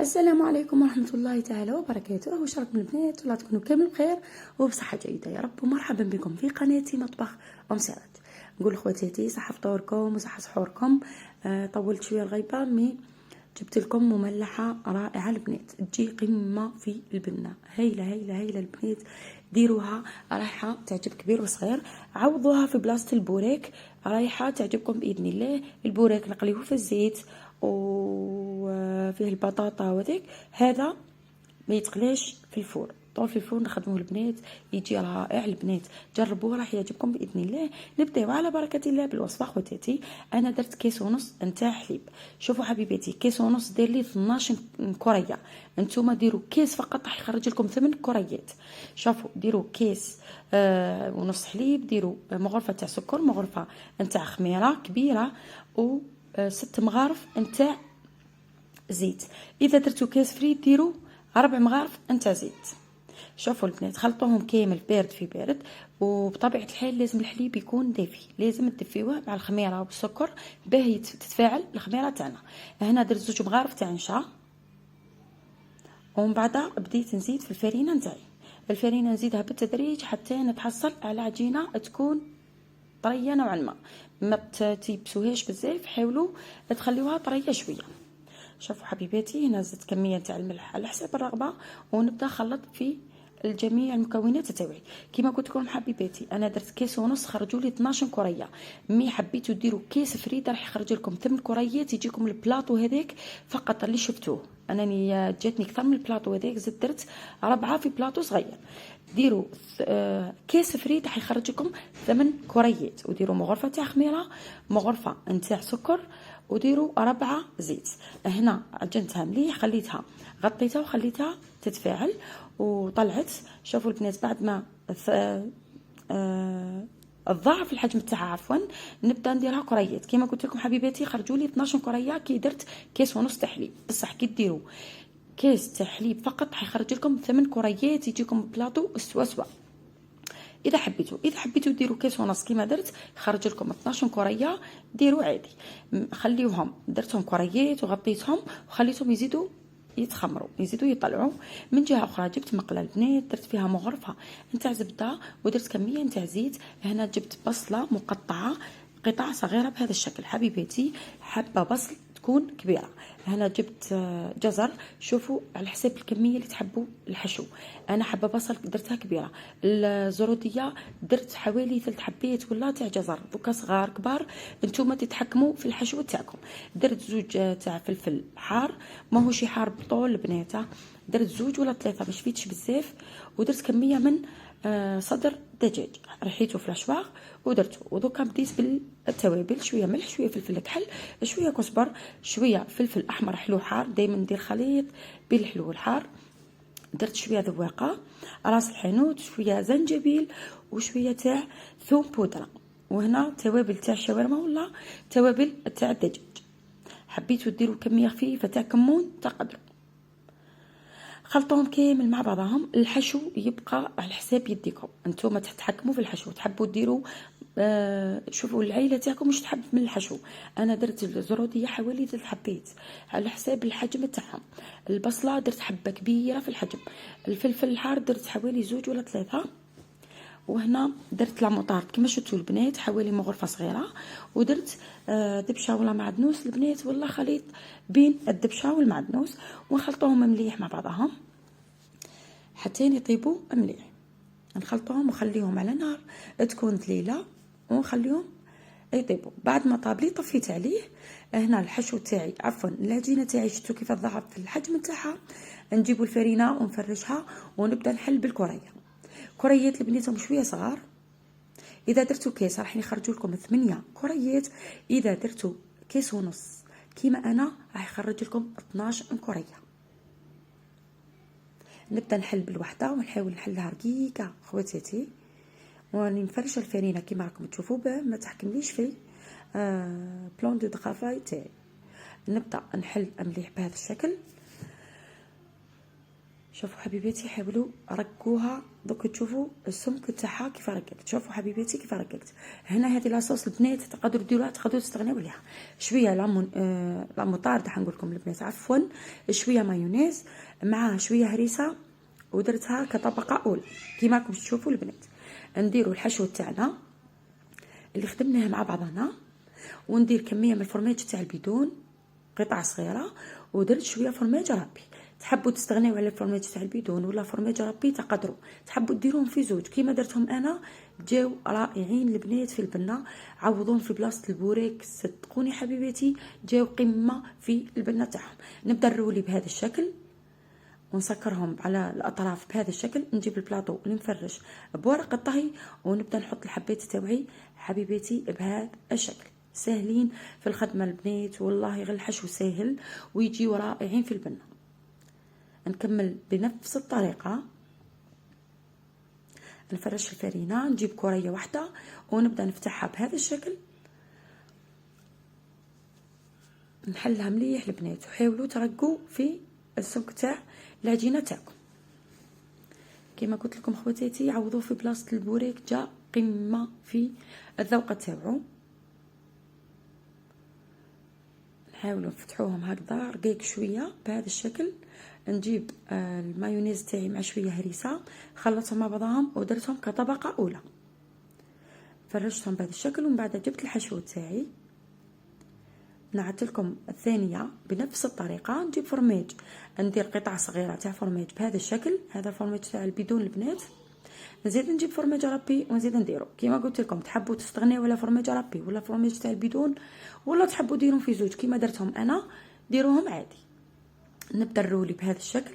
السلام عليكم ورحمة الله تعالى وبركاته. واش راكم البنات؟ ولا تكونوا كامل بخير وبصحة جيدة يا رب. ومرحبا بكم في قناتي مطبخ ام سعاد. نقول خواتاتي صحة فطوركم وصحة سحوركم. طولت شوية الغيبة جبت لكم مملحة رائعة البنات، تجي قمة في البنة، هايلة هايلة هايلة البنات. ديروها رايحة تعجب كبير وصغير. عوضوها في بلاصة البوراك، رايحة تعجبكم بإذن الله. البوراك نقليوه في الزيت وفيه البطاطا وذاك، هذا ما يتقلاش في الفور، طول في الفور نخدموه البنات، يجي رائع البنات. جربوه راح يعجبكم باذن الله. نبداو على بركه الله بالوصفه خواتاتي. انا درت كيس ونص نتاع حليب. شوفوا حبيباتي، كيس ونص دير لي 12 كريه، نتوما ديروا كيس فقط راح يخرج لكم 8 كريات. شوفوا ديروا كيس ونص حليب، ديروا مغرفه تاع سكر، مغرفه نتاع خميره كبيره، و 6 مغارف نتاع زيت. اذا درتو كيس فري ديروا 4 مغارف نتاع زيت. شوفوا البنات، خلطوهم كامل بارد في بارد. وبطبيعه الحال لازم الحليب يكون دافي، لازم تدفيوه مع الخميره والسكر باه تتفاعل الخميره تاعنا. هنا درت 2 مغارف تاع نشا، ومن بعد بديت نزيد في الفرينه نتاعي. الفرينه نزيدها بالتدريج حتى نتحصل على عجينه تكون طريه نوعا ما تيبسوهاش بزاف، حاولوا تخليوها طريه شويه. شوفوا حبيباتي، هنا زدت كميه تاع الملح على حسب الرغبه، ونبدا نخلط في الجميع المكونات تاعي. كما قلت لكم حبيباتي، انا درت كيس ونص خرجوا لي 12 كريه. مي حبيتوا ديروا كيس فريده راح يخرج لكم 8 كريات، يجيكم البلاطو هذاك فقط اللي شفتوه. انني جاتني اكثر من البلاطو هذاك، زدت درت 4 في بلاطو صغير. ديروا كيس فريد راح يخرج لكم 8 كريات، وديروا مغرفه تاع خميره، مغرفه نتاع سكر، وديروا 4 زيت. هنا عجنتها مليح، خليتها غطيتها وخليتها تتفاعل وطلعت. شوفوا البنات، بعد ما الضعف الحجم تاعها عفوا، نبدا نديرها كريات. كما قلت لكم حبيباتي، خرجوا لي 12 كريه كي درت كيس ونص تاع حليب. بصح كي ديروا كيس تاع حليب فقط حيخرج لكم 8 كريات، يجيكم بلاطو سوا. اذا حبيتوا ديروا كيس ونص كيما درت يخرج لكم 12 كريه، ديروا عادي. خليوهم، درتهم كريات وغطيتهم وخليتهم يزيدوا يتخمروا، يزيدوا يطلعوا. من جهه اخرى جبت مقله البنات، درت فيها مغرفه نتاع زبده، ودرت كميه نتاع زيت. هنا جبت بصله مقطعه قطع صغيره بهذا الشكل حبيباتي، حبه بصل تكون كبيره. هنا جبت جزر، شوفوا على حساب الكميه اللي تحبوا الحشو. انا حبه بصل درتها كبيره. الزروديه درت حوالي 3 حبات ولا تاع جزر، دوكا صغار كبار نتوما تتحكموا في الحشو تاعكم. درت 2 تاع فلفل حار، ماهوش حار بطول البنات، درت 2 ولا 3 ما شفيتش بزاف. ودرت كميه من صدر دجاج، رحيته في الاشواغ ودرته. ودوكا بديت بالتوابل، شويه ملح، شويه فلفل كحل، شويه كزبر، شويه فلفل احمر حلو حار، دائما ندير خليط بين الحلو والحار. درت شويه ذواقه، راس الحانوت، شويه زنجبيل، وشويه تاع ثوم بودره. وهنا توابل تاع الشاورما ولا توابل تاع الدجاج. حبيتوا ديروا كميه خفيفه تاع كمون تقدروا. خلطوهم كامل مع بعضهم. الحشو يبقى على حساب يديكم، انتم تتحكموا في الحشو. تحبوا ديروا شوفوا العيله تاعكم مش تحب من الحشو. انا درت الزروديه حوالي 3 حبات على حساب الحجم تاعهم. البصله درت حبه كبيره في الحجم. الفلفل الحار درت حوالي 2 ولا 3. وهنا درت لاموطارد كما شفتوا البنات، حوالي مغرفه صغيره. ودرت دبشه ولا معدنوس البنات، ولا خليط بين الدبشه والمعدنوس، ونخلطوهم مليح مع بعضهم حتى يطيبوا مليح. نخلطوهم ونخليهم على نار تكون ذليله، ونخليهم يطيبوا. بعد ما طابلي طفيت عليه. هنا الحشو تاعي عفوا العجينه تاعي شفتوا كيف ضعف في الحجم تاعها. نجيبوا الفرينه ونفرشها ونبدا نحل بالكريه. كريات البنات شويه صغار. اذا درتوا كيس راح يخرجوا لكم 8 كريات، اذا درتوا كيس ونص كيما انا راح يخرج لكم 12 كريه. نبدا نحل بالوحده ونحاول نحلها رقيقه خواتاتي، وراني مفرشه الفرينه كيما راكم تشوفوا باه ما تحكمليش في بلون دو طرافاي تاعي. نبدا نحل مليح بهذا الشكل. شوفوا حبيباتي، حاولوا رقوها. دوك تشوفوا السمك تاعها كيف رققت. شوفوا حبيباتي كيف رققت. هنا هذه لاصوص البنات تقدروا ديروها، تقدروا تستغناو عليها. شويه لا مطارد حنقول لكم البنات عفوا، شويه مايونيز معاه شويه هريسه، ودرتها كطبقه اولى كيما راكم تشوفوا البنات. نديروا الحشو تاعنا اللي خدمناه مع بعضنا، وندير كميه من الفرماج تاع البيدون قطع صغيره، ودرت شويه فرماج ربي. تحبوا تستغنيو على الفرماج تاع البيدون ولا فرماج ربي تقدروا، تحبوا ديروهم في زوج كيما درتهم انا، جاو رائعين البنات في البنه. عوضون في بلاصه البوريك، صدقوني حبيباتي جاو قمه في البنه تاعهم. نبدا نرولي بهذا الشكل ونسكرهم على الاطراف بهذا الشكل. نجيب البلاطو اللي مفرش بورق الطهي، ونبدا نحط الحبات تاوعي حبيباتي بهذا الشكل. ساهلين في الخدمه البنات، والله غير الحشو ساهل ويجيو رائعين في البنه. نكمل بنفس الطريقه، نفرش الفرينه، نجيب كريه واحده ونبدا نفتحها بهذا الشكل، نحلها مليح البنات. وحاولوا ترقوا في السمك تاع العجينه تاعكم. كما قلت لكم خواتاتي، عوضوا في بلاصه البوريك، جا قمه في الذوق تاعو. نحاولوا نفتحوهم هكذا رقيق شويه بهذا الشكل. نجيب المايونيز تاعي مع شويه هريسه، خلطتهم مع بعضهم ودرتهم كطبقه اولى، فرشتهم بهذا الشكل. ومن بعد جبت الحشو تاعي، نعت لكم الثانيه بنفس الطريقه. نجيب فرماج، ندير قطع صغيره تاع فرماج بهذا الشكل. هذا الفرماج تاع البيدون البنات. نزيد نجيب فرماج ربي ونزيد نديرو كيما قلت لكم. تحبوا تستغنيو على فرماج ربي ولا فرماج تاع البيدون، ولا تحبوا ديروهم في زوج كيما درتهم انا، ديروهم عادي. نبدا نرولي بهذا الشكل،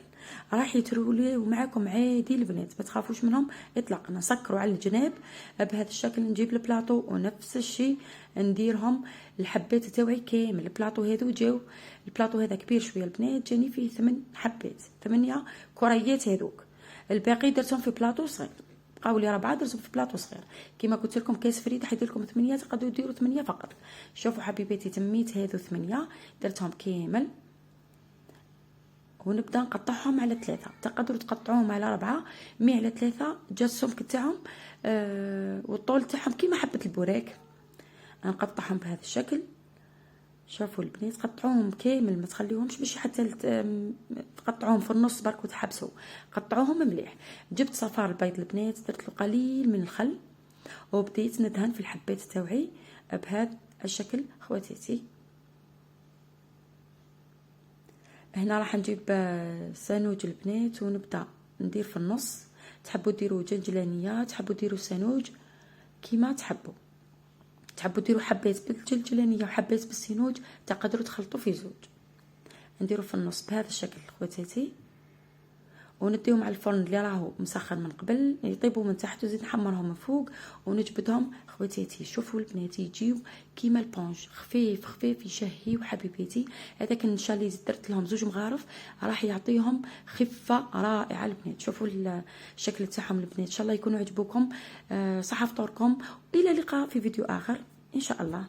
راح يتروليو معاكم عادي البنات، ما تخافوش منهم اطلاقا. نسكروا على الجناب بهذا الشكل. نجيب البلاطو ونفس الشيء نديرهم الحبات تاوعي كامل. البلاطو هذو جاو، البلاطو هذا كبير شويه البنات، جاني فيه 8 حبات، 8 كريات هذوك. الباقي درتهم في بلاطو صغير، بقاو لي 4 درتهم في بلاطو صغير. كيما قلت لكم كاس فريد حيدير لكم 8، تقدروا ديروا 8 فقط. شوفوا حبيباتي، تميت هذو 8 درتهم كامل، ونبدا نقطعهم على 3. تقدروا تقطعوهم على 4، مي على 3 جا السمك تاعهم والطول تاعهم كيما حبه البوراك. نقطعهم بهذا الشكل. شوفوا البنات، قطعوهم كامل، ما تخليوهمش باش حتى تقطعوهم في النص برك وتحبسوا، قطعوهم مليح. جبت صفار البيض البنات، درت له قليل من الخل، وبديت ندهن في الحبات تاوعي بهذا الشكل خواتاتي. هنا راح نجيب سانوج البنات ونبدا ندير في النص. تحبوا ديروا جلجلانيه، تحبوا ديروا سانوج كيما تحبوا. تحبوا ديروا حبات بالجلجلانيه وحبات بالسينوج، تقدروا تخلطوا في زوج. نديروا في النص بهذا الشكل خواتاتي، ونديهم على الفرن اللي راهو مسخن من قبل يطيبوا من تحت، وزيد نحمرهم من فوق ونجبدهم خواتاتي. شوفوا البنات يجيو كيما البونج، خفيف خفيف يشهي. وحبيباتي هذاك النشا اللي درت لهم 2 مغارف راح يعطيهم خفه رائعه البنات. شوفوا الشكل تاعهم البنات، ان شاء الله يكونوا عجبوكم. صحه فطوركم، الى اللقاء في فيديو اخر ان شاء الله.